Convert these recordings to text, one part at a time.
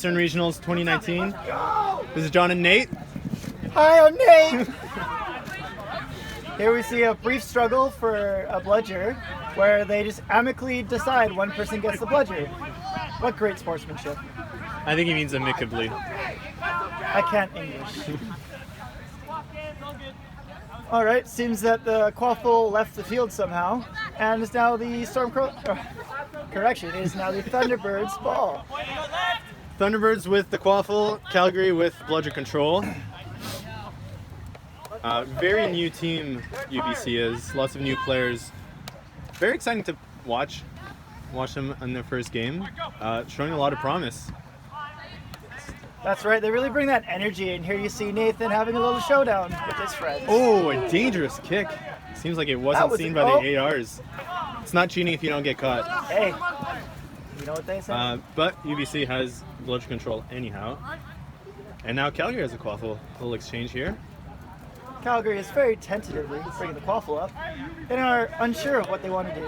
Western Regionals 2019. This is John and Nate. Hi, I'm Nate. Here we see a brief struggle for a bludger where they just amicably decide one person gets the bludger. What great sportsmanship. I think he means amicably. I can't English. Alright, seems that the Quaffle left the field somehow, and is now the correction, it is now the Thunderbirds' ball. Thunderbirds with the Quaffle, Calgary with bludger control. Very new team UBC is, lots of new players. Very exciting to watch them in their first game, showing a lot of promise. That's right, they really bring that energy, and here you see Nathan having a little showdown with his friends. Oh, a dangerous kick. Seems like it wasn't seen by the ARs. It's not cheating if you don't get caught. Hey, you know what they say? But UBC has bludger control anyhow. And now Calgary has a Quaffle. Little exchange here. Calgary is very tentatively bringing the Quaffle up. They are unsure of what they want to do.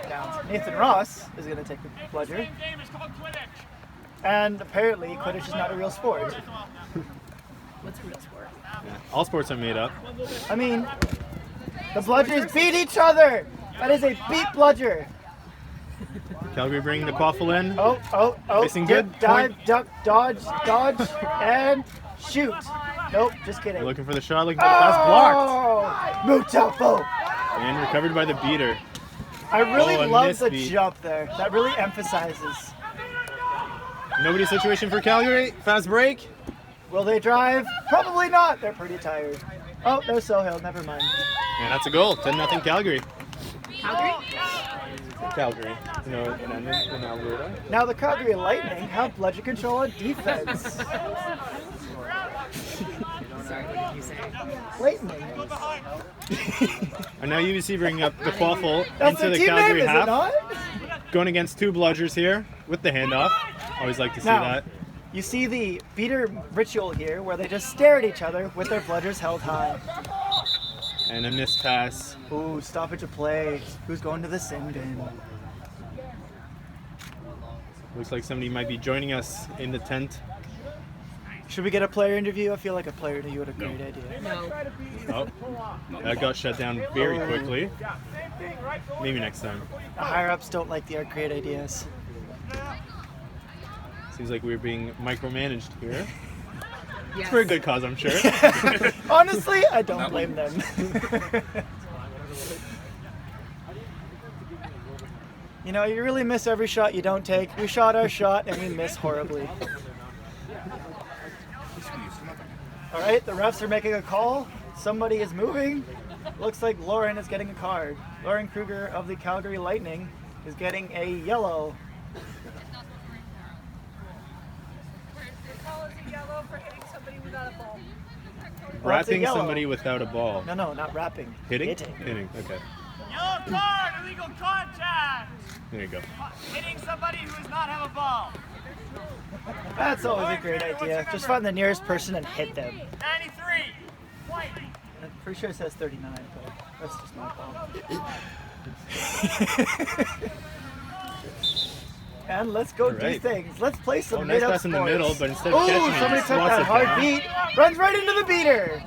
Now, Nathan Ross is going to take the bludger. And apparently, Quidditch is not a real sport. What's a real sport? Yeah, all sports are made up. I mean, the bludgers beat each other! That is a beat bludger! Calgary bringing the Quaffle in. Oh. Facing Dip, good. dive, Point. duck, dodge, and shoot. Nope, just kidding. Looking for the shot, looking for the pass blocked. Mutafo! And recovered by the beater. I really love the misbeat. jump there. That really emphasizes. Nobody situation for Calgary. Fast break. Will they drive? Probably not. They're pretty tired. Oh, there's Sohail. Never mind. And that's a goal. 10-0 Calgary. Calgary? Calgary. No, in Alberta. Now the Calgary Lightning have bludger control on defense. Sorry, what did you say? Lightning. And now UBC bringing up the Quaffle That's into the the team Calgary name, is it half. not? Going against two bludgers here with the handoff. Always like to see Now, that. you see the beater ritual here where they just stare at each other with their bludgers held high. And a missed pass. Ooh, stoppage of play. Who's going to the sin bin? Looks like somebody might be joining us in the tent. Should we get a player interview? I feel like a player interview would a great idea. No. Oh, that got shut down very quickly. Maybe next time. The higher-ups don't like the great ideas. Seems like we're being micromanaged here. Yes. For a good cause, I'm sure. Honestly, I don't blame them. You know, you really miss every shot you don't take. We shot our shot and we miss horribly. All right, the refs are making a call. Somebody is moving. Looks like Lauren is getting a card. Lauren Kruger of the Calgary Lightning is getting a yellow. The call is a yellow for hitting somebody without a ball. Wrapping yellow. somebody without a ball. No, not wrapping. Hitting? Hitting. Hitting, okay. Yellow card, illegal contact. There you go. Hitting somebody who does not have a ball. That's always a great idea. Just find the nearest person and hit them. 93. White. I'm pretty sure it says 39, but that's just my fault. And let's go do right. things. Let's play some Oh, nice mid-up pass in the sports. middle, but instead of Ooh, catching it, somebody he took slots that it hard down. beat. Runs right into the beater.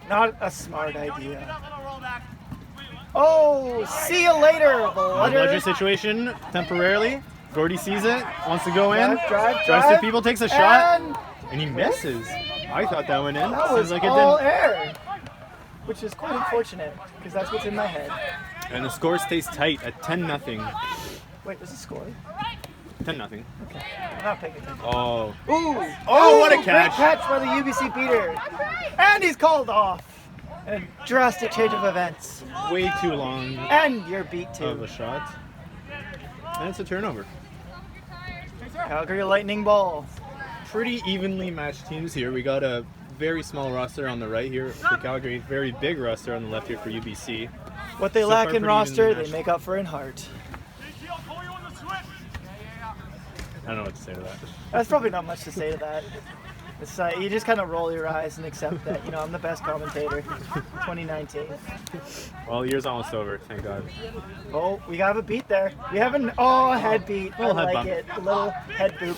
Not a smart idea. Oh, see you later, Bludger bludger. situation temporarily. Gordy sees it, wants to go in, Drive. drives to people, takes a shot, And and he misses. I thought that went in. that Seems was like it all didn't. air, which is quite unfortunate because that's what's in my head. And the score stays tight at 10-0. Wait, there's a score? 10-0 Okay, I'm not paying attention. Oh. Ooh! Oh, what a Great catch. catch by the UBC beater. And he's called off. A drastic change of events. Way too long And you're beat of too. a shot. And it's a turnover. Calgary Lightning ball. Pretty evenly matched teams here. We got a very small roster on the right here for Calgary, very big roster on the left here for UBC. What they So lack far, in pretty roster, evenly they matched. make up for in heart. I don't know what to say to that. That's probably not much to say to that. It's, you just kind of roll your eyes and accept that, you know, I'm the best commentator. 2019. Well, year's almost over, thank God. Oh, we have a beat there. We have a head beat. I Little head like bump. it. A little head boop.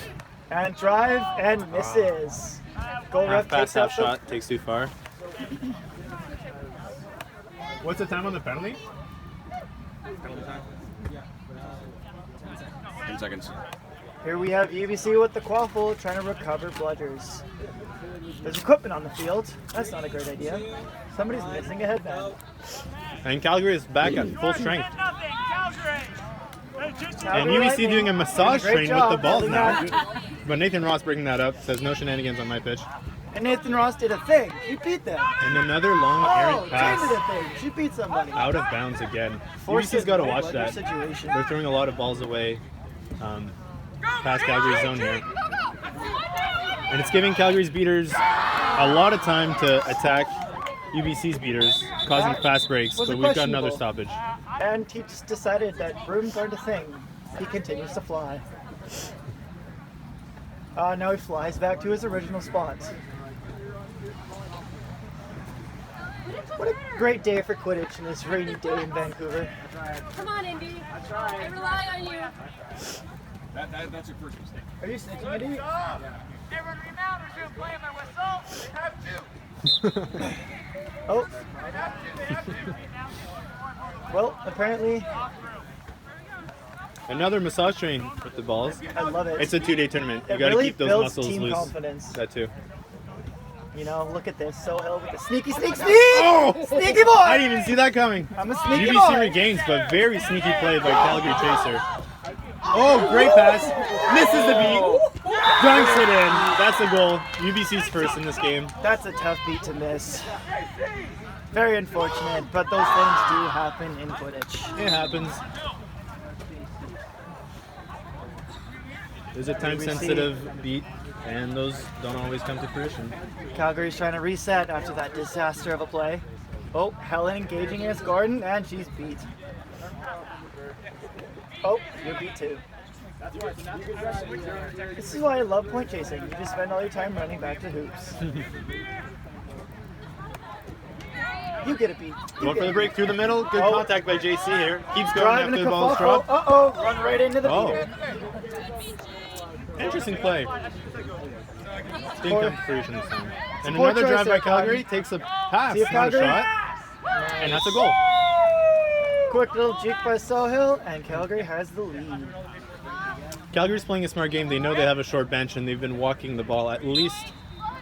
And drive and misses. Goal Half ref pass, takes out half the- shot, takes too far. What's the time on the penalty? Penalty time? 10 seconds. Here we have UBC with the quaffle trying to recover bludgers. There's equipment on the field. That's not a great idea. Somebody's missing a headband. And Calgary is back at full strength. And Calgary UBC Lightning doing a massage doing a great train with the job balls holding now. that. But Nathan Ross breaking that up, says no shenanigans on my pitch. And Nathan Ross did a thing. He beat them. And another long Oh, errant Jane pass. did a thing. She beat somebody. Out of bounds again. Forced UBC's got to a watch bludger that. situation. They're throwing a lot of balls away past Calgary's zone here. And it's giving Calgary's beaters a lot of time to attack UBC's beaters, causing fast breaks, Was but it we've got another questionable? stoppage. And he just decided that brooms aren't a thing. He continues to fly. Now he flies back to his original spot. What a great day for Quidditch in this rainy day in Vancouver. Come on, Indy. I rely on you. That's your first mistake. Are you snitching, Eddie? Everyone remount or should play my whistle. They have two. Oh. Well, apparently, Another massage train with the balls. I love it. It's a 2-day tournament. You It got to really keep those builds muscles team loose. confidence. That too. You know, look at this. Sohail with the sneaky, sneak! Oh! Sneaky boy! I didn't even see that coming. I'm a sneaky UBC boy. regains, but very sneaky play by Calgary Chaser. Oh, great pass. Misses the beat. Dunks it in. That's a goal. UBC's first in this game. That's a tough beat to miss. Very unfortunate, but those things do happen in Quidditch. It happens. There's a time-sensitive beat, and those don't always come to fruition. Calgary's trying to reset after that disaster of a play. Oh, Helen engaging against Gordon, and she's beat. Oh, you're beat too. This is why I love point chasing. You just spend all your time running back to hoops. You get a beat. Going for the break through the middle. Good Oh. contact by JC here. Keeps going Driving after a the ball's kerfuffle. dropped. Uh-oh, run right into the Oh. beater. Interesting play. Didn't come to fruition this time. And Poor another choice drive by there, Calgary. Takes a pass, See if not a Calgary- shot. And that's a goal. Quick little juke by Sohail, and Calgary has the lead. Calgary's playing a smart game. They know they have a short bench, and they've been walking the ball at least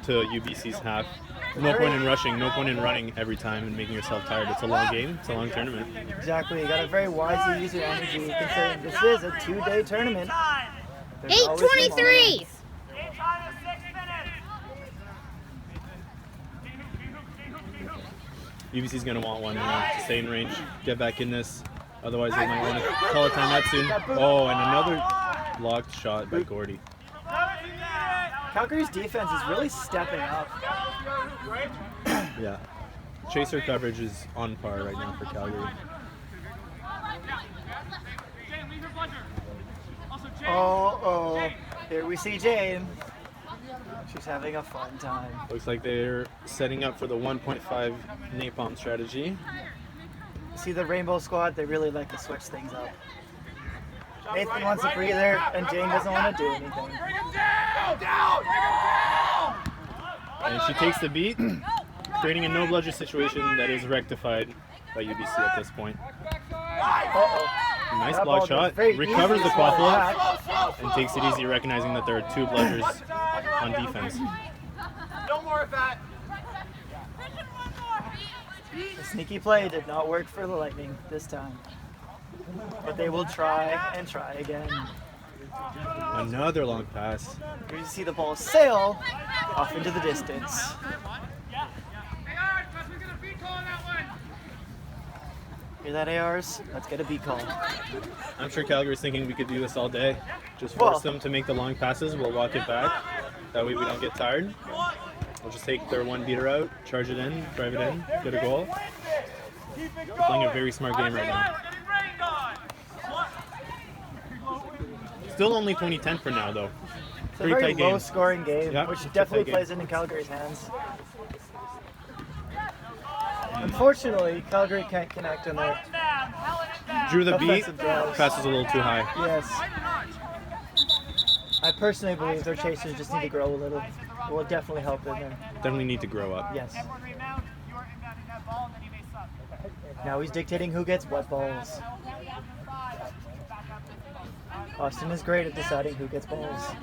to UBC's half. No point in rushing, no point in running every time and making yourself tired. It's a long game. It's a long tournament. Exactly, you gotta very wisely use your energy, considering this is a 2-day tournament. There's always 8:23. things- Time is 6 minutes. UBC's going to want one to stay in range, get back in this. Otherwise, they might want to call a timeout soon. Oh, and another blocked shot by Gordy. Calgary's defense is really stepping up. Yeah. Chaser coverage is on par right now for Calgary. Oh, here we see Jane. She's having a fun time. Looks like they're setting up for the 1.5 napalm strategy. See the Rainbow Squad, they really like to switch things up. Nathan wants a breather, and Jane doesn't want to do anything. And she takes the beat, creating a no bludger situation that is rectified by UBC at this point. Uh-oh. Nice That block ball shot, goes very recovers easy the to swat quaffle, back. and takes it easy, recognizing that there are two bludgers on defense. No more of that. The sneaky play did not work for the Lightning this time. But they will try and try again. Another long pass. Here you see the ball sail off into the distance. Hear that, ARs? Let's get a beat call. I'm sure Calgary's thinking we could do this all day. Just Well- force them to make the long passes. We'll walk it back. That way we don't get tired. We'll just take their one beater out, charge it in, drive it in, get a goal. We're playing a very smart game right now. Still only 20-10 for now, though. It's a Pretty very tight game. low-scoring game, Yeah, which it's a definitely tight game. plays into Calgary's hands. Unfortunately, Calgary can't connect on their Drew the beat, offensive drives. passes a little too high. Yes. I personally believe their chasers just need to grow a little. It will definitely help in there. Definitely need to grow up. Yes. Now he's dictating who gets what balls. Austin is great at deciding who gets balls. Is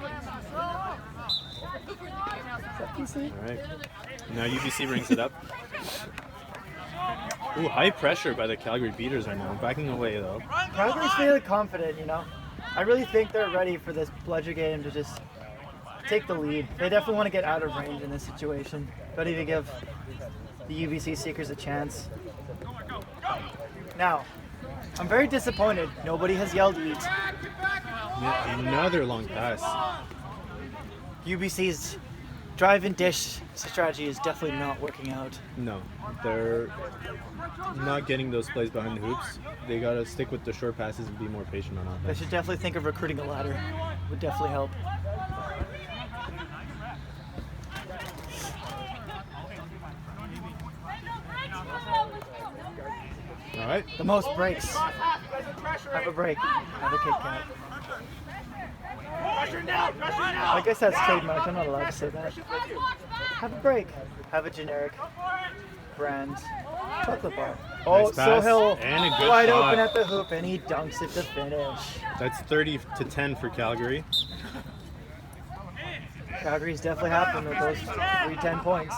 that PC? All right. Now UBC brings it up. Ooh, high pressure by the Calgary Beaters right now. Backing away though. Calgary's feeling confident, you know. I really think they're ready for this Bludger game to just take the lead. They definitely want to get out of range in this situation. Ready to give the UBC Seekers a chance. Now, I'm very disappointed. Nobody has yelled eat. Yeah, another long pass. UBC's drive and dish strategy is definitely not working out. No, they're not getting those plays behind the hoops. They gotta stick with the short passes and be more patient on They offense. should definitely think of recruiting a ladder. Would definitely help. All right. The most breaks. Have a break. Have a Kit Kat. I guess that's trademarked. I'm not allowed to say that. Have a break. Have a generic brand chocolate bar. Oh, Nice pass Sohail and a good wide shot. open at the hoop, and he dunks it to finish. That's 30-10 for Calgary. Calgary's definitely happened with those 3-10 points.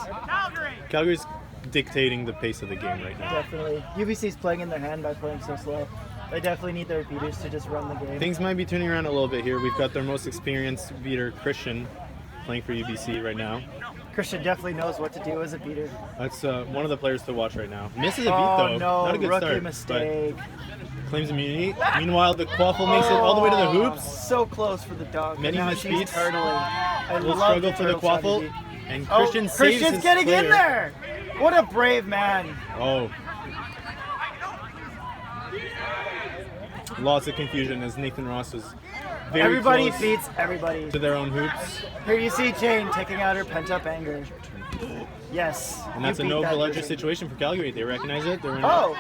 Calgary's dictating the pace of the game right now. Definitely. UBC's playing in their hand by playing so slow. They definitely need their beaters to just run the game. Things might be turning around a little bit here. We've got their most experienced beater, Christian, playing for UBC right now. Christian definitely knows what to do as a beater. That's one of the players to watch right now. Misses a beat Oh though. no, Not a good rookie start. mistake. But claims immunity. Meanwhile, the Quaffle makes it all the way to the hoops. So close for the dunk. Many and now missed she's beats. turtling. I Little love struggle for the turtle Quaffle. strategy. And Oh, Christian saves Christian's his getting player. in there! What a brave man. Oh. Lots of confusion as Nathan Ross was very Everybody close beats everybody. to their own hoops. Here you see Jane taking out her pent-up anger. Yes. And that's a you beat no that bludger person. situation for Calgary. They recognize it. They're in Oh!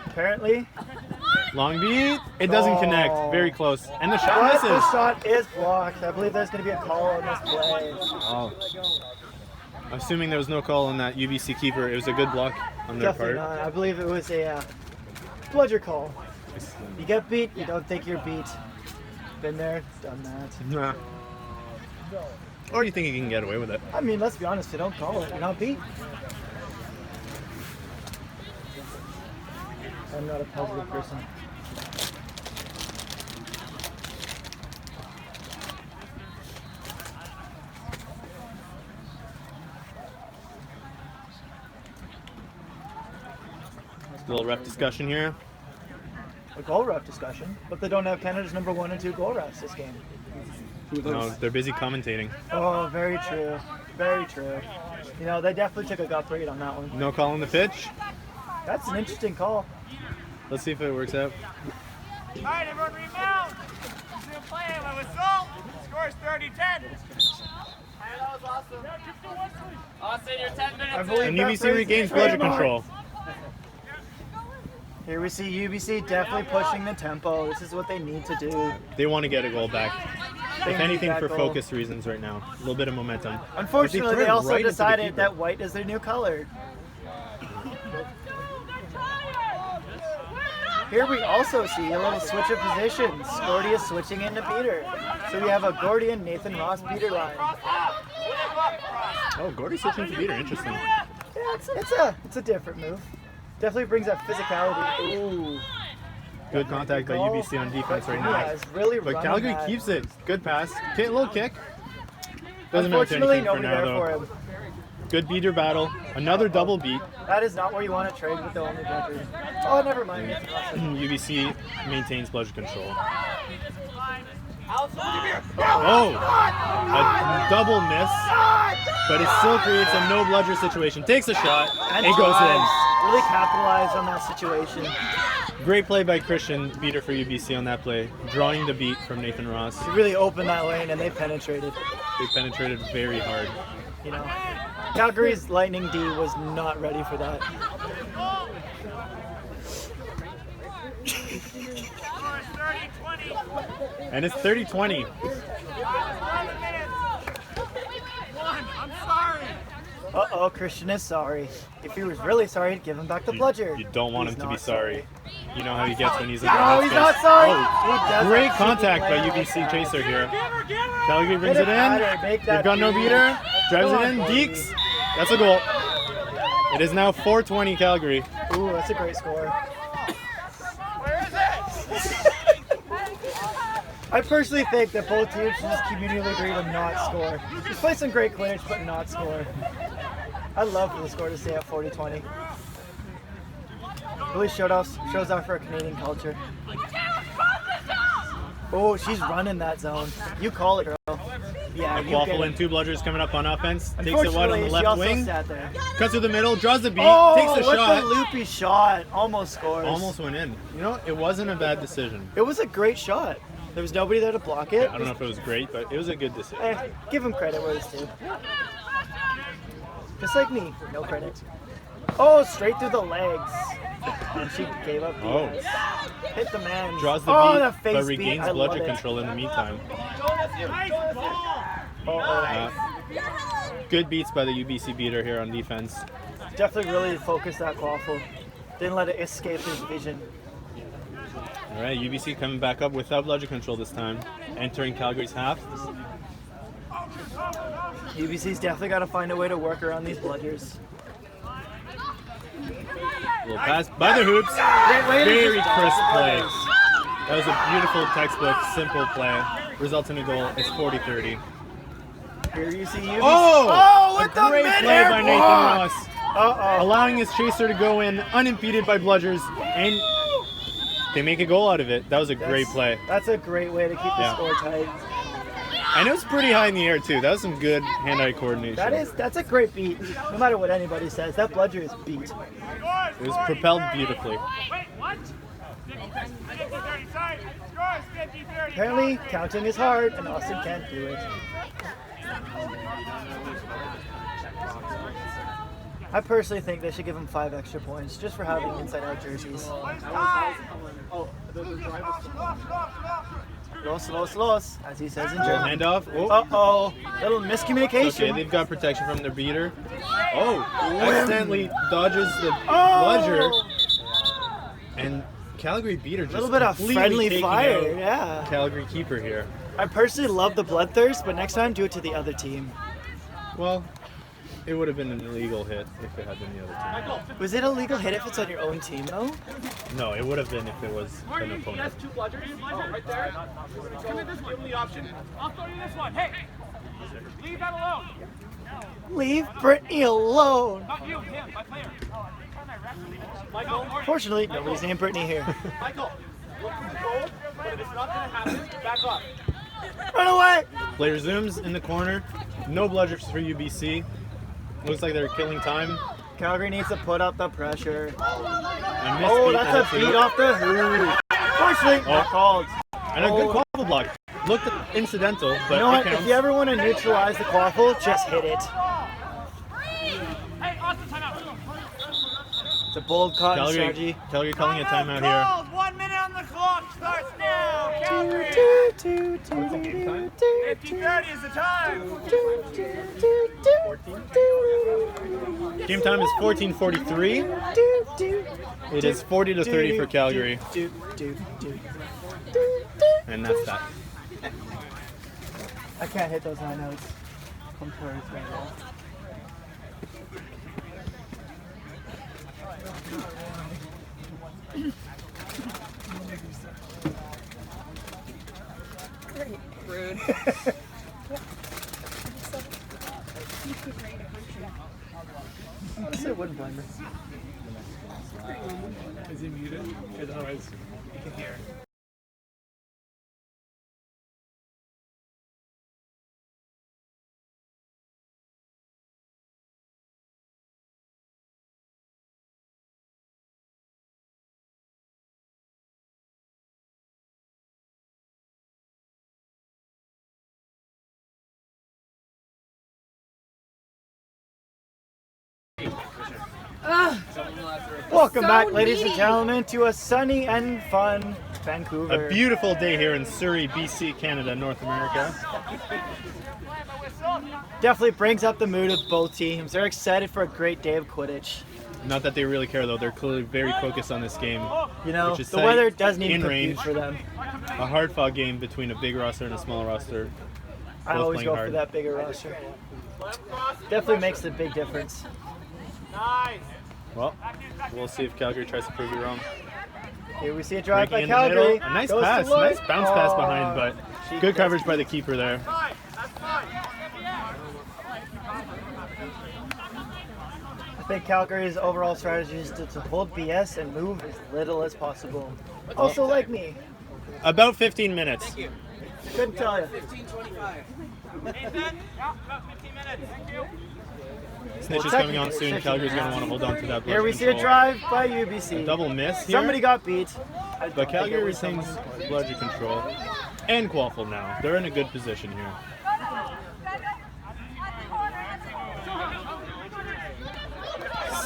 Apparently. long beat. It doesn't Oh. connect. Very close. And the shot But misses. the shot is blocked. I believe there's going to be a call on this play. Oh. Assuming there was no call on that UBC keeper, it was a good block on their Definitely part. not. I believe it was a bludger call. You get beat, you don't think you're beat. Been there, done that. Nah. Or you think you can get away with it? I mean, let's be honest, if you don't call it, you're not beat. I'm not a positive person. A little ref discussion here. A goal ref discussion, but they don't have Canada's number 1 and 2 goal refs this game. No, they're busy commentating. Oh, very true. Very true. You know, they definitely took a gut read on that one. No call on the pitch. That's an interesting call. Let's see if it works out. All right, everyone rebound. Still playing with whistle. Score's 30-10. That was awesome. Austin, you're 10 minutes I believe And that UBC phrase regains is bludger trademarked. control. Here we see UBC definitely pushing the tempo. This is what they need to do. They want to get a goal back. They If need anything, that for goal. focus reasons right now. A little bit of momentum. Unfortunately, threw they it also right into the decided keeper. that white is their new color. Here we also see a little switch of positions. Gordy is switching into beater. So we have a Gordy and Nathan Ross beater line. Oh, Gordy switching to beater. Interesting. Yeah, it's a different move. Definitely brings that physicality. Ooh. Good contact by UBC on defense right now. Yeah, it's really But running Calgary that. keeps it. Good pass. Little kick. Doesn't matter Unfortunately, anything for nobody now, there for though. him. Good beater battle. Another double beat. That is not where you want to trade with the only bludger. Oh, never mind. UBC maintains bludger control. Oh! A double miss. But it still creates a no bludger situation. Takes a shot. And It goes drives. in. Really capitalized on that situation. Great play by Christian, beater for UBC on that play. Drawing the beat from Nathan Ross. He really opened that lane and they penetrated. They penetrated very hard. You know, Calgary's Lightning D was not ready for that. And it's 30-20. Uh-oh, Christian is sorry. If he was really sorry, he'd give him back the bludger. You don't want He's him to be not sorry. You know how he gets when he's in the No, he's headspace. not sorry. Oh, He does great that contact cheeky by play. UBC Chaser here. Calgary brings it at in. her, make that They've got no beat. beater. Drives Come it on, in. Cody. Deeks. That's a goal. It is now 4-20 Calgary. Ooh, that's a great score. I personally think that both teams should just communally agree to not score. Just play some great Quidditch, but not score. I'd love for the score to stay at 40-20. Really shows off for our Canadian culture. Oh, she's running that zone. You call it, girl. Yeah, you get Waffle it. and 2 bludgers coming up on offense. Takes it wide on Unfortunately, the she left also wing. sat there. Cuts through the middle. Draws the beat. Oh, Takes the what shot. the loopy shot. Almost scores. Almost went in. You know, it wasn't a bad decision. It was a great shot. There was nobody there to block it. I don't know if it was great, but it was a good decision. Give him credit where it's due. Just like me, no credit. Oh, straight through the legs. And she gave up the Oh. ice. Hit the man. Draws the oh, beat, the face but beat. regains I love bludger it. control in the meantime. Uh-oh. Good beats by the UBC beater here on defense. Definitely really focused that quaffle. Didn't let it escape his vision. All right, UBC coming back up without bludger control this time. Entering Calgary's half. UBC's definitely got to find a way to work around these bludgers. Little pass by the hoops. Great way to Very just crisp dodge the play. bludgers. That was a beautiful textbook, simple play. Results in a goal. It's 40-30. Here you see UBC. Oh! with A the great play mid-air by Nathan block. Ross. Uh-oh. Allowing his chaser to go in unimpeded by bludgers, and they make a goal out of it. That was a great play. That's a great way to keep the Yeah. score tight. And it was pretty high in the air too. That was some good hand-eye coordination. That's a great beat. No matter what anybody says, that bludger is beat. It was propelled beautifully. Wait, what? 50-30 side. Scores 50-30. Apparently, counting is hard, and Austin can't do it. I personally think they should give him 5 extra points just for having inside-out jerseys. Los, as he says in German. Handoff. Oh, Uh-oh, little okay. miscommunication. They've got protection from their beater. Oh, accidentally dodges the bludger, and Calgary beater just A little bit of completely friendly taking fire, out yeah. Calgary keeper here. I personally love the bloodthirst, but next time do it to the other team. Well, it would have been an illegal hit if it had been the other team. Was it a legal hit if it's on your own team, though? No, it would have been if it was an opponent. 2 bludgers. Oh, right there. Come in this one. Give him the option. I'll throw you this one. Hey, leave that alone. Leave Brittany alone. Not you, him, my player. Michael, Fortunately, nobody's named Brittany here. Michael, look for the goal, but if it's not going to happen, back up. Run away! Player zooms in the corner. No bludgers for UBC. Looks like they're killing time. Calgary needs to put up the pressure. A missed Oh, beat that's and a beat off the hoop. Fortunately, not called. And a good quaffle block. Looked incidental, but You know it what? counts. If you ever want to neutralize the quaffle, just hit it. Hey, Austin, time out. It's a bold cotton strategy. Calgary calling a timeout here. Called. 1 minute on the clock. Starts now. Calgary. 50-30 is the time. Game time is 14:43. It is 40-30 for Calgary, and that's that. I can't hit those high notes. I'm sorry, it's very low. Rude. I said it wouldn't blame her. Is he muted? Because otherwise you can hear. Welcome So back, ladies and needy. gentlemen, to a sunny and fun Vancouver. A beautiful day here in Surrey, BC, Canada, North America. Definitely brings up the mood of both teams. They're excited for a great day of Quidditch. Not that they really care though. They're clearly very focused on this game. You know, which is the tight, weather doesn't even in compute range. for them. A hard-fought game between a big roster and a small roster. I Both always playing go hard. for that bigger roster. Definitely makes a big difference. Nice. Well, we'll see if Calgary tries to prove you wrong. Here we see a drive Breaking by in the middle. Calgary. A nice Goes to pass, Lloyd. nice bounce pass Oh, behind, but she good gets coverage by the keeper there. Fine. That's fine. I think Calgary's overall strategy is to hold BS and move as little as possible. Also like me. About 15 minutes. Couldn't tell you. Ethan? Yeah, about 15 minutes. Thank you. Snitch is coming on soon. Calgary's going to want to hold on to that. Here we bludgeon see a control. drive by UBC. Double miss here. Somebody got beat. But Calgary retains bludgeon control. And Quaffle now. They're in a good position here.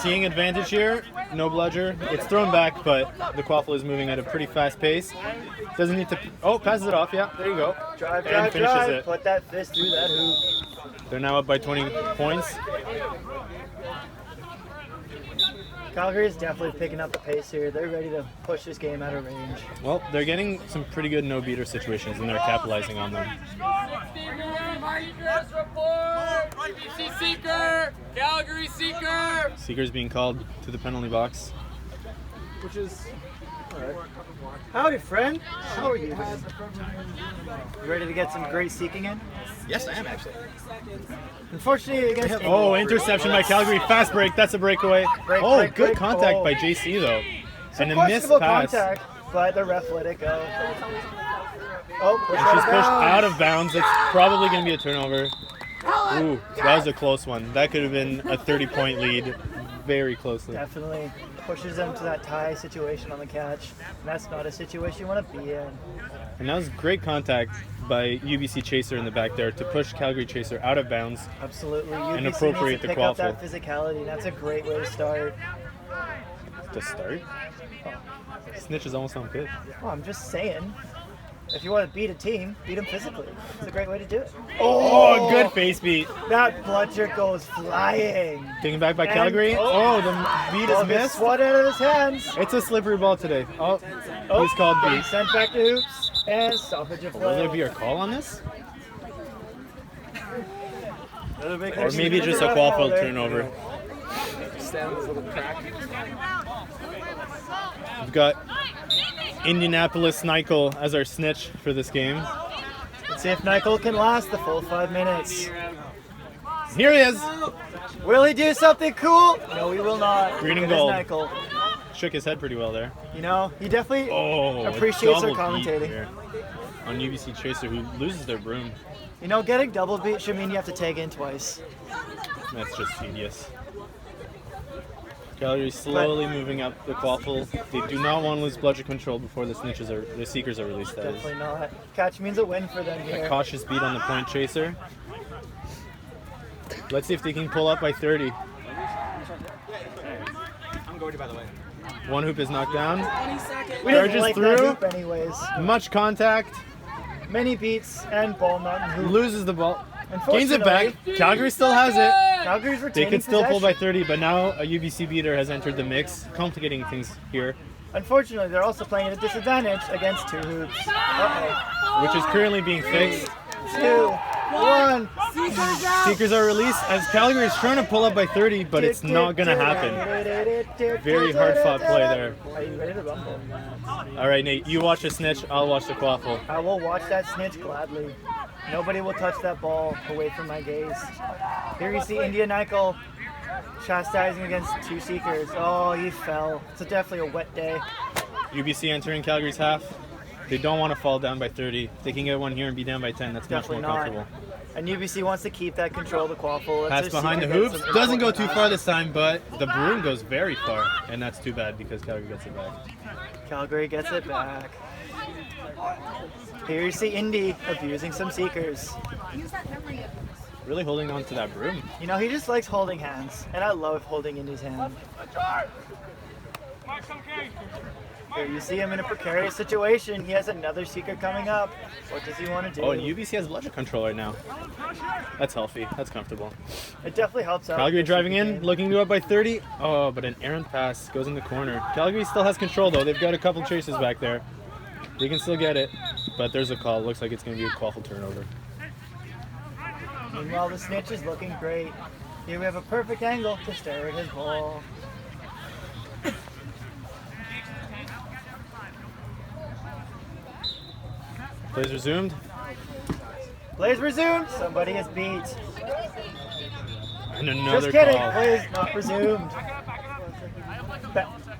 Seeing advantage here. No bludger. It's thrown back, but the Quaffle is moving at a pretty fast pace. Doesn't need to... Oh, passes it off. Yeah, there you go. Drive, And drive, finishes drive. it. Put that fist through that hoop. They're now up by 20 points. Calgary is definitely picking up the pace here. They're ready to push this game out of range. Well, they're getting some pretty good no-beater situations, and they're capitalizing on them. Press report. UBC Seeker. Calgary Seeker. Seeker's being called to the penalty box. Which is Howdy, friend. How are you? You ready to get some great seeking in? Yes, I am actually. Unfortunately, against Indy. Oh, interception by Calgary. Fast break. That's a breakaway. Break, Oh, break, good break. contact Oh. by JC, though. Some And a missed questionable pass. contact, but the ref let it go. Oh, push And she's pushed out of bounds. It's probably going to be a turnover. Ooh, that was a close one. That could have been a 30-point lead very closely. Definitely pushes them to that tie situation on the catch. And that's not a situation you want to be in. And that was great contact by UBC Chaser in the back there to push Calgary Chaser out of bounds. Absolutely. And UBC appropriate needs to the pick up quaffle. that physicality. That's a great way to start. To start? Snitch is almost on pitch. Well, I'm just saying, if you want to beat a team, beat them physically. It's a great way to do it. Oh, good face beat. That bludger goes flying. Taken back by And- Calgary. Oh, the beat Oh, is missed. swat out of his hands. It's a slippery ball today. Oh, Oh, he's called getting beat. sent back to hoops and stoppage of Will there play. be a call on this? Or Or maybe just a Quaffle turnover. stand this little crack. We've got Indianapolis Nykel as our snitch for this game. Let's see if Nykel can last the full 5 minutes. Here he is. Will he do something cool? No, he will not. Green and It is gold. Nykel. Shook his head pretty well there. You know, he definitely Oh, appreciates a our double beat commentating. here on UBC Chaser, who loses their broom. You know, getting double beat should mean you have to tag in twice. That's just tedious. Calgary slowly moving up the Quaffle. They do not want to lose bludger control before the Seekers are released. That is Definitely not. Catch means a win for them a here. cautious beat on the point chaser. Let's see if they can pull up by 30. I'm Gordy, by the way. One hoop is knocked down. We didn't Charges like through. that hoop anyways. Much contact. Many beats and ball mountain hoop. Loses the ball. Gains it back. Unfortunately, Calgary still has it. Calgary's They retaining could still pull by possession. 30, but now a UBC beater has entered the mix, complicating things here, Unfortunately, they're also playing at a disadvantage against two hoops. Uh-oh. which is currently being fixed. 2, 1. Seekers are released as Calgary is trying to pull up by 30, but it's not going to happen. Very hard-fought play there. Are you ready to rumble? All right, Nate, you watch the snitch, I'll watch the Quaffle. I will watch that snitch gladly. Nobody will touch that ball away from my gaze. Here you see India Nykel chastising against two Seekers. Oh, he fell. It's definitely a wet day. UBC entering Calgary's half. They don't want to fall down by 30. If they can get one here and be down by 10, that's much more Definitely not. comfortable. And UBC wants to keep that control of the Quaffle. Pass behind the hoops. Doesn't go too far this time, but the broom goes very far. And that's too bad because Calgary gets it back. Calgary gets it back. Here you see Indy abusing some Seekers. Really holding on to that broom. You know, he just likes holding hands. And I love holding Indy's hand. Here you see him in a precarious situation. He has another seeker coming up. What does he want to do? Oh, and UBC has bludger control right now. That's healthy. That's comfortable. It definitely helps out. Calgary with the driving seeker in, game. looking to go up by 30. Oh, but an errant pass goes in the corner. Calgary still has control, though. They've got a couple chases back there. They can still get it, but there's a call. Looks like it's going to be a awful turnover. Meanwhile, the snitch is looking great. Here we have a perfect angle to stare at his ball. Plays resumed. Plays resumed. Somebody is beat. And another Just kidding. call. Plays not resumed.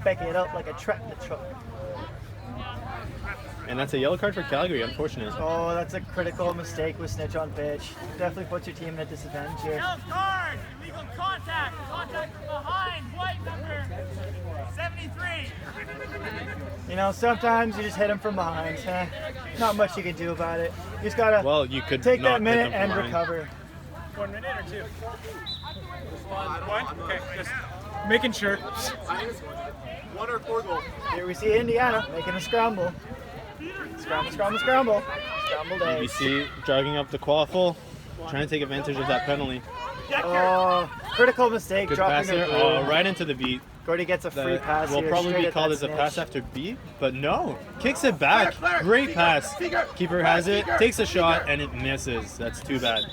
Backing it up like a tractor truck. And that's a yellow card for Calgary, unfortunate. Oh, that's a critical mistake with snitch on pitch. Definitely puts your team at a disadvantage here. Yellow card. Illegal contact. Contact from behind. White number 73. You know, sometimes you just hit him from behind. Not much you can do about it. You just gotta Well, you could take not that hit minute them and from behind. recover. 1 minute or 2? One? Okay, just making sure. 1 or 4 goals. Here we see Indiana making a scramble. Scramble, scramble, scramble. Scramble day. UBC jogging up the quaffle, trying to take advantage of that penalty. Oh, critical mistake, Good dropping pass the here. blue. Oh, right into the beat. Gordy gets a free That pass will here. probably straight be at called that as a snitch. pass after beat, but no. Kicks it back. Great pass. Keeper has it, takes a shot, and it misses. That's too bad.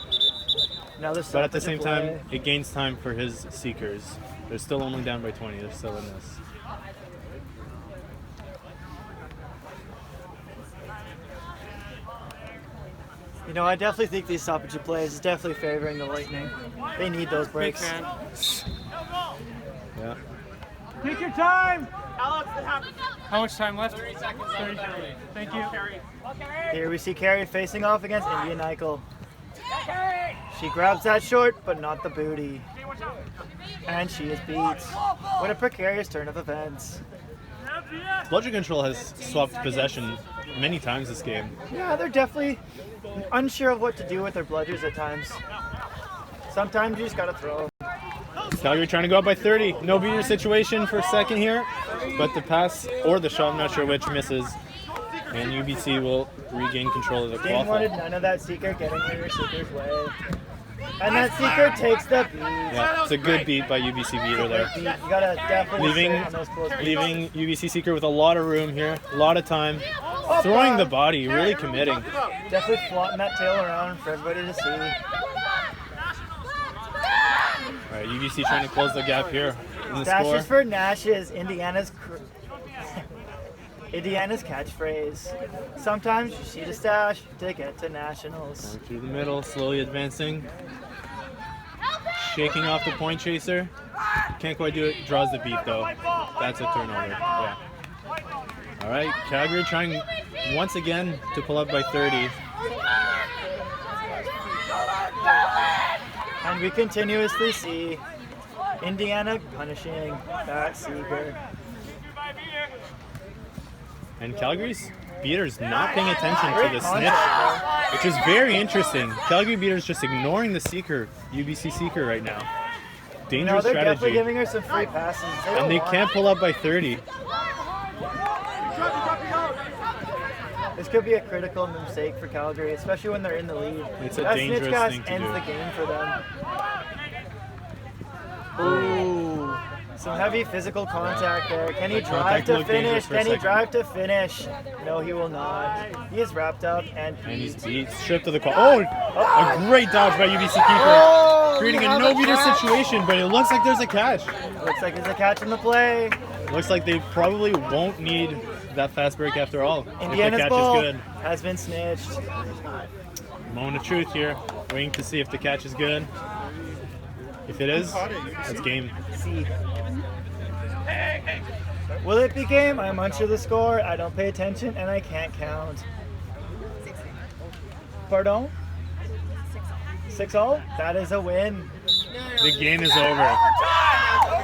Another But at the stoppage same of time, play. it gains time for his seekers. They're still only down by 20. They're still in this. You know, I definitely think these stoppage of plays is definitely favoring the Lightning. They need those breaks. Yeah. Take your time. How much time left? 30 seconds. 30. Thank you. Here we see Carey facing off against Indian Eichel. She grabs that short, but not the booty. And she is beat. What a precarious turn of events. Bludger Control has swapped possession many times this game. Yeah, they're definitely unsure of what to do with their bludgers at times. Sometimes you just gotta throw. Calgary trying to go up by 30. No beater situation for a second here, but the pass or the shot, I'm not sure which, misses. And UBC will regain control of the Dane wanted quaffle. none of that seeker getting in your seeker's way. And that seeker takes the beat. Yeah, it's a good beat by UBC beater there. You gotta definitely Leaving, sit on those close beats. leaving UBC seeker with a lot of room here, a lot of time. Throwing the body, really committing. Definitely flaunting that tail around for everybody to see. All right, UBC trying to close the gap here in the score. Dashes for Nashes, Indiana's catchphrase. Sometimes you see the stash to get to nationals. Going through the middle, slowly advancing. Shaking off the point chaser. Can't quite do it, draws the beat though. That's a turnover, yeah. All right, Calgary trying once again to pull up by 30. And we continuously see Indiana punishing that seeker. And Calgary's beater's not paying attention to Great the snitch, contact, which is very interesting. Calgary beater's just ignoring the seeker, UBC seeker right now. No, Dangerous they're definitely strategy. giving her some free passes. And they can't pull up by 30. This could be a critical mistake for Calgary, especially when they're in the lead. It's a that dangerous snitch gas thing to ends do. the game for them. Ooh, some heavy physical contact there. Can he drive Contact to looked dangerous finish? for a Can he second. drive to finish? No, he will not. He is wrapped up and And he's beat. beat. Stripped to the call. Oh, a great dodge by UBC keeper. Oh, Creating we a have no-beater catch. situation, but it looks like there's a catch. Looks like there's a catch in the play. Looks like they probably won't need that fast break after all. If the Indiana's catch ball is good. has been snitched. Moment of truth here. Waiting to see if the catch is good. If it is, it's game. See. Will it be game? I'm unsure of the score. I don't pay attention and I can't count. Pardon? 6-0? That is a win. The game is over.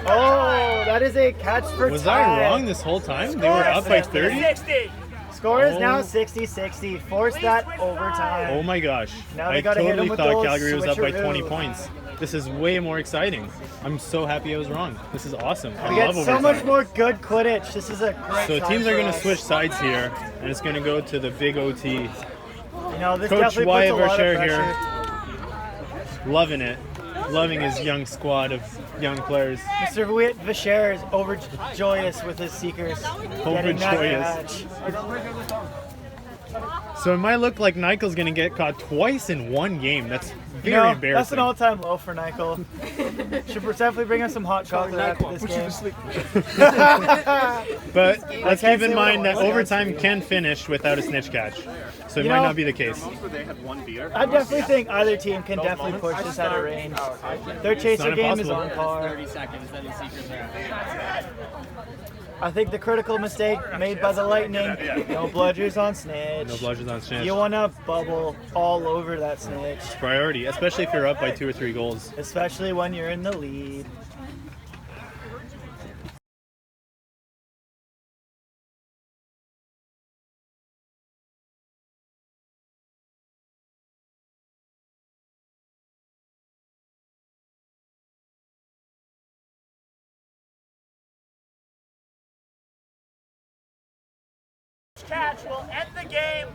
Oh, that is a catch for Was tie. I wrong this whole time? They were up by 30? 60. Score is now Oh. 60-60. Force that overtime. Oh my gosh. Now they I gotta hit totally him with thought those Calgary was up by 20 switcheroo. points. This is way more exciting. I'm so happy I was wrong. This is awesome. I We get love so overtime. much more good Quidditch. This is a great So time teams are for going to us. switch sides here, and it's going to go to the big OT. You know, this Coach definitely Wyatt puts a lot of Vercher pressure. here, loving it, loving his young squad of young players. Mr. Wyatt Vercher is overjoyous with his Seekers getting that Overjoyous. catch. So it might look like Nikel's going to get caught twice in one game. That's You very know, embarrassing. that's an all-time low for Nikel. Should definitely bring us some hot chocolate after this game. But let's can't keep in say what mind it that was. overtime can finish without a snitch catch. So it You might know- not be the case. Where they had one beer. I definitely think either team can definitely push this out of range. Their chaser not game is impossible. on par. 30 seconds, then the Seekers are out. I think the critical mistake made by the Lightning, no bludgers on snitch. No bludgers on snitch. You want to bubble all over that snitch, Priority, especially if you're up by 2 or 3 goals. especially when you're in the lead. Catch will end the game.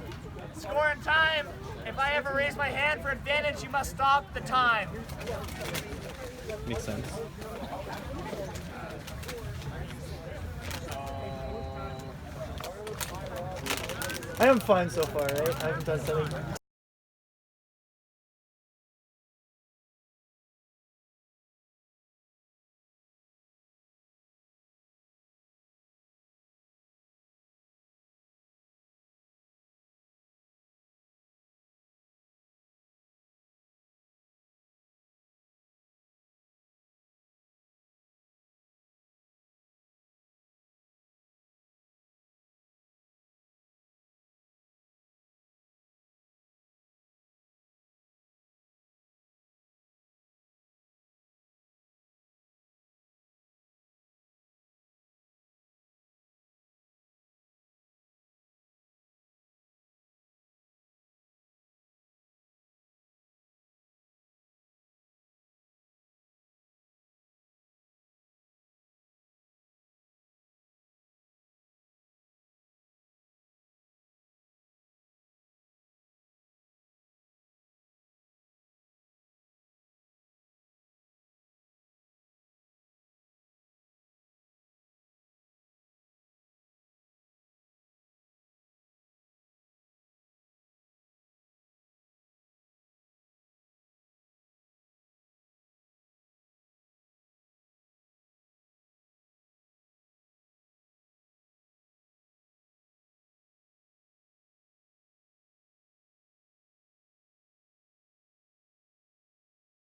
Score in time. If I ever raise my hand for advantage, you must stop the time. Makes sense. I am fine so far, right? I haven't done something.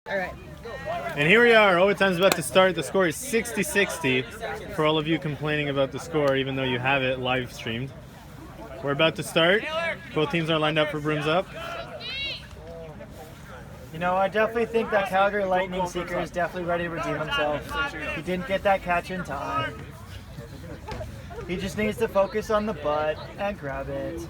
And here we are. Overtime's about to start. The score is 60-60 for all of you complaining about the score, even though you have it live streamed. We're about to start. Both teams are lined up for brooms up. You know, I definitely think that Calgary Lightning Seeker is definitely ready to redeem himself. He didn't get that catch in time. He just needs to focus on the butt and grab it.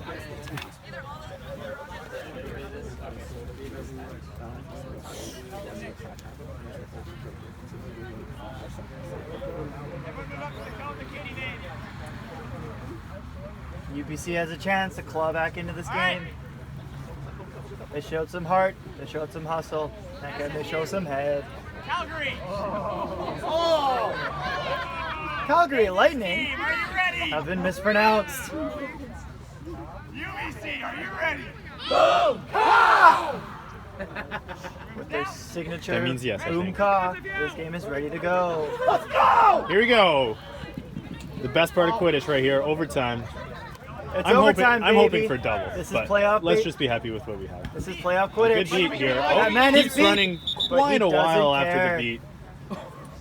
UBC has a chance to claw back into this game. They showed some heart, they showed some hustle, and they show some head. Calgary! Calgary Lightning Team, are you ready? have been mispronounced. UBC, are you ready? With their signature That means yes, I think. boom-ka, this game is ready to go. Here we go. The best part of Quidditch right here, overtime. It's I'm overtime, hoping baby. for double. This is but playoff let's beat. just be happy with what we have. This is playoff Good Quidditch. beat here. That Oh, man he is keeps beat, running but quite he a while doesn't after care. the beat.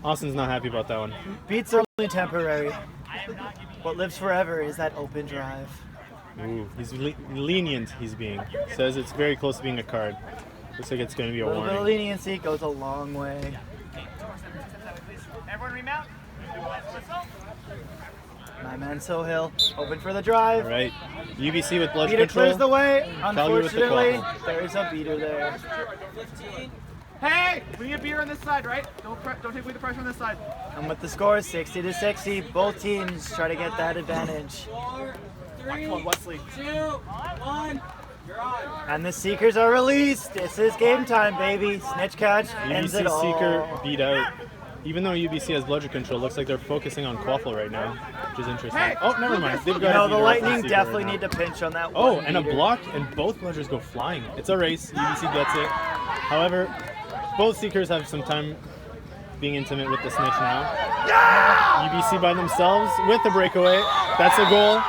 Austin's not happy about that one. Beats are only temporary. What lives forever is that open drive. Ooh, he's lenient. He's being says it's very close to being a card. Looks like it's going to be A a little bit of warning. leniency goes a long way. Everyone remount. Whistle. My man Sohill, open for the drive. All right, UBC with blood Beater control. clears the way. Calgary with the Unfortunately, claw. there's a beater there. Hey, we need a beater on this side, right? Don't take away the pressure on this side. And with the score 60-60, both teams try to get that advantage. 4, 3, Come on, Wesley. 2, 1. You're on. And the Seekers are released. This is game time, baby. Snitch catch ends it UBC all. Seeker beat out. Even though UBC has bludger control, looks like they're focusing on Quaffle right now, which is interesting. Oh, never mind. They've You got know, a the beater off Lightning Seeker definitely right need now. to pinch on that Oh, one and a beater. block, and both bludgers go flying. It's a race. UBC gets it. However, both Seekers have some time being intimate with the snitch now. UBC by themselves with the breakaway. That's a goal.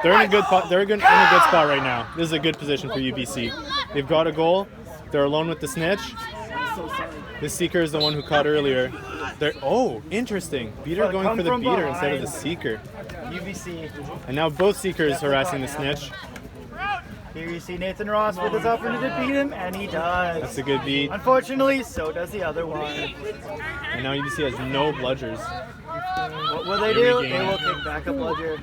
They're in a good in a good spot right now. This is a good position for UBC. They've got a goal. They're alone with the snitch. The Seeker is the one who caught earlier. Oh, interesting. Beater Well, going come for the from beater instead of the behind. Seeker. UBC. And now both Seekers harassing the snitch. Here you see Nathan Ross with his opportunity to beat him, and he does. That's a good beat. Unfortunately, so does the other one. And now UBC has no bludgers. What will they do? They will kick back a bludger.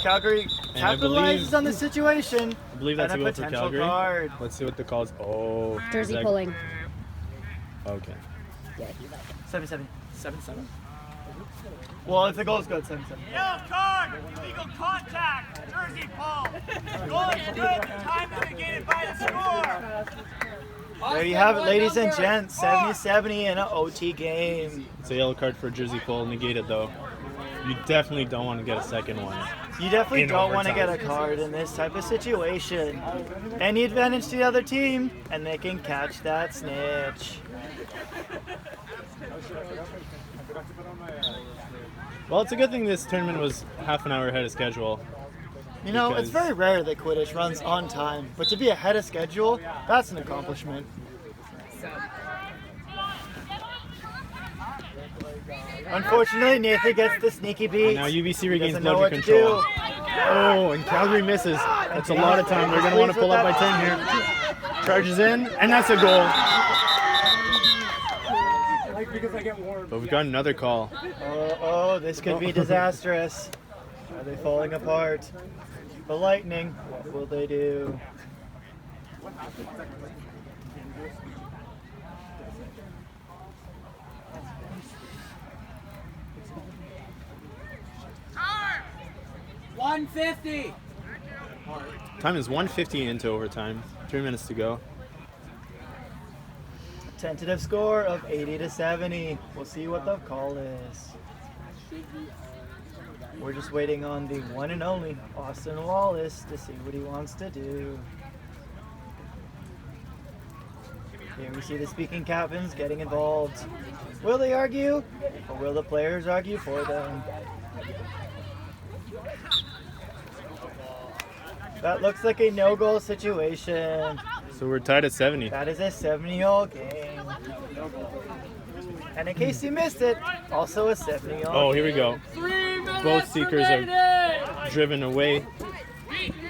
Calgary And I capitalizes believe- on the situation. I believe that's a and goal for potential Calgary. card. Let's see what the call is. Oh. Jersey is that- pulling. Okay. 7-7. 7-7. Well, if the goal's good, 7-7. Yellow card. Illegal contact. Jersey pull. Goal is good. Time indicated by the score. There you have it, ladies and gents. 70-70 in an OT game. It's a yellow card for Jersey pull. Negated though. You definitely don't want to get a second one. You definitely In don't want to get overtime. a card in this type of situation. Any advantage to the other team, and they can catch that snitch. Well, it's a good thing this tournament was half an hour ahead of schedule. You know, it's Because- very rare that Quidditch runs on time, but to be ahead of schedule, that's an accomplishment. Unfortunately, Nathan gets the sneaky beat. Now UBC regains Doesn't know bludger what to control. do. Oh, and Calgary misses. That's a lot of time. They're going to want to pull up by 10 here. Charges in, and that's a goal. But we've got another call. Oh, this could be disastrous. Are they falling apart? The Lightning, what will they do? $150. Time is 1:50 into overtime. 3 minutes to go. Tentative score of 80-70. We'll see what the call is. We're just waiting on the one and only Austin Wallace to see what he wants to do. Here we see the speaking captains getting involved. Will they argue, or will the players argue for them? That looks like a no-goal situation. So we're tied at 70. That is a 70-all game. And in case you missed it, also a 70-all Oh, here we go. Both Seekers are driven away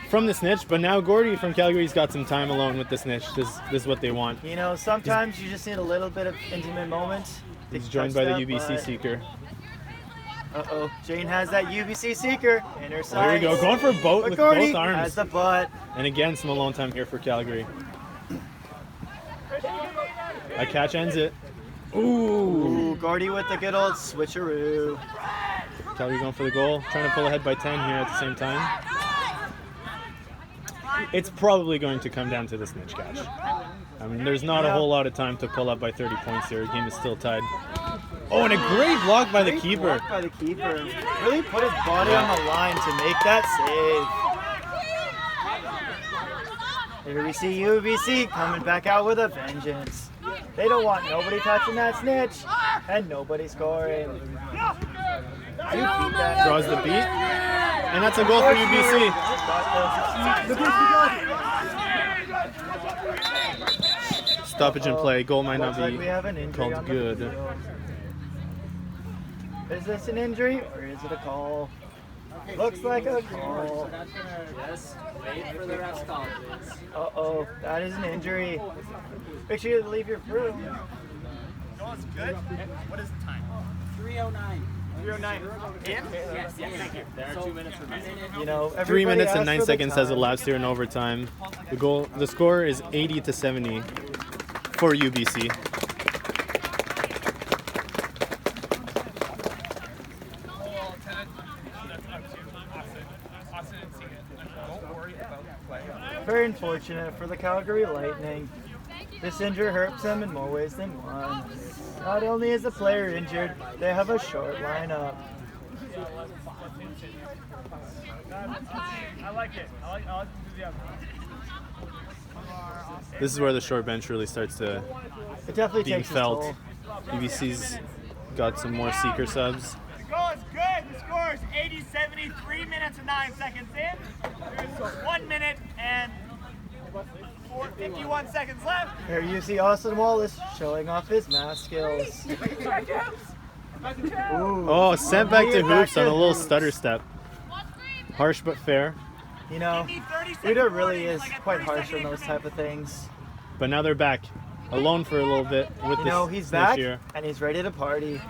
from the snitch, but now Gordy from Calgary's got some time alone with the snitch. This is what they want. You know, sometimes you just need a little bit of intimate moment. to He's joined catch by the that UBC butt. Seeker. Uh-oh, Jane has that UBC Seeker in her Here we sights. go, going for both But with Gordy both arms. has the butt. And again, some alone time here for Calgary. A catch ends it. Ooh. Ooh, Gordy with the good old switcheroo. Calgary going for the goal. Trying to pull ahead by 10 here at the same time. It's probably going to come down to the snitch catch. I mean, there's not a whole lot of time to pull up by 30 points here. The game is still tied. Oh, and a great block by the Great keeper. block by the keeper. Really put his body on the line to make that save. Here we see UBC coming back out with a vengeance. They don't want nobody touching that snitch and nobody scoring. You beat that. Draws the beat. And that's a goal for UBC. Stoppage in play. Goal might not Looks like we have an be injury on called the good. field. Is this an injury or is it a call? Looks like a call. Just wait for the ref's call, please. Uh-oh, that is an injury. Make sure you leave your room. No, it's good. What is the time? 309. 309. In? Yes, thank you. There are 2 minutes remaining. You know, 3 everybody minutes and asks 9 for the seconds has time. elapsed here in overtime. The score is 80-70 for for UBC. Very unfortunate for the Calgary Lightning. This injury hurts them in more ways than one. Not only is the player injured, they have a short lineup. I like it. I like the enthusiasm. This is where the short bench really starts to It definitely be takes its felt. toll. UBC's got some more seeker subs. The goal is good. The score is 80-70, 3 minutes and 9 seconds in. There's 1 minute and 51 seconds left. Here you see Austin Wallace showing off his math skills. Ooh. Oh, sent back to Back hoops to on a little hoops. stutter step. Harsh but fair. You know, Give me 30 second Uda really warning, is like a quite 30 harsh second on those increment. type of things. But now they're back. Alone for a little bit with You this know, he's this back year. and he's ready to party.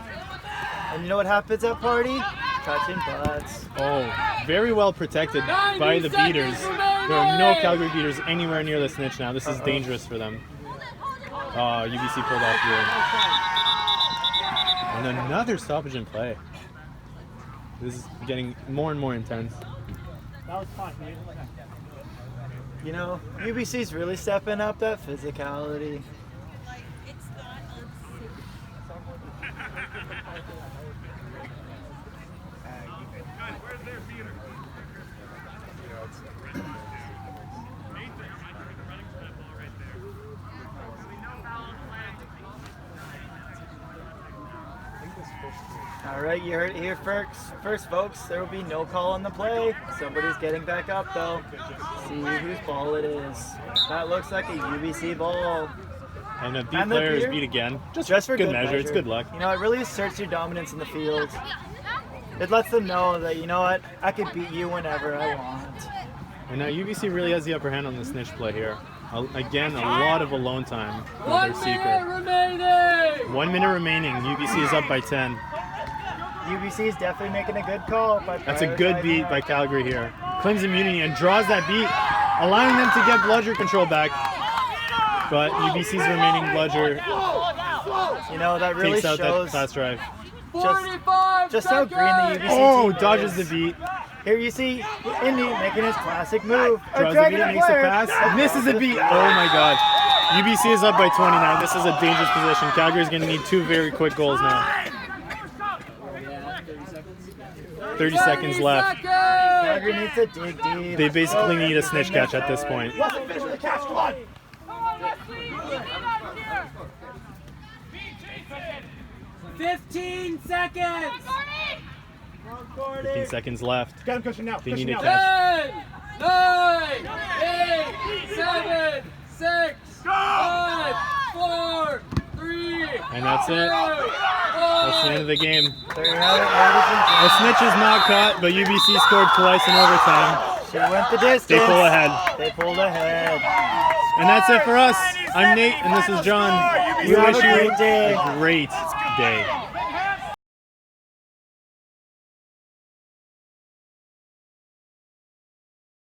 And you know what happens at party? Touching butts. Oh, very well protected by the beaters. There are no Calgary beaters anywhere near the snitch now. This is dangerous for them. Oh, UBC pulled off here. And another stoppage in play. This is getting more and more intense. That was fun. You know, UBC's really stepping up that physicality. Where's their beater? All right, you heard it here first, folks. There will be no call on the play. Somebody's getting back up, though. See whose ball it is. That looks like a UBC ball. And a beat And the player is beater? beat again. Just for good measure. It's good luck. You know, it really asserts your dominance in the field. It lets them know that, you know what, I can beat you whenever I want. And now UBC really has the upper hand on the snitch play here. Again, a lot of alone time with their seeker. remaining! 1 minute remaining. UBC is up by 10. UBC is definitely making a good call. By That's a good prioritizing beat that. by Calgary here. Claims immunity and draws that beat, allowing them to get bludger control back. But UBC's remaining bludger You know, that really takes out that shows fast drive. just how green the UBC Oh, team dodges is. the beat, Here you see Indy making his classic move. draws the beat, and makes a pass, misses the beat. Oh my god. UBC is up by 20 now. This is a dangerous position. Calgary's going to need 2 very quick goals now. 30 seconds left. Calgary needs to dig deep. They basically need a snitch catch at this point. 15 seconds! 15 seconds left. Get him cushion now. They need a Cushion catch. 10, 9, 8, 7, 6, 5, 4, 3, And that's it. That's the end of the game. There you have it, ladies and A snitch is not caught, but UBC scored twice in overtime. gentlemen. She went the distance. They pull ahead. They pulled ahead. And that's it for us. I'm Nate, and this is John. We You have wish a you great day. a great day.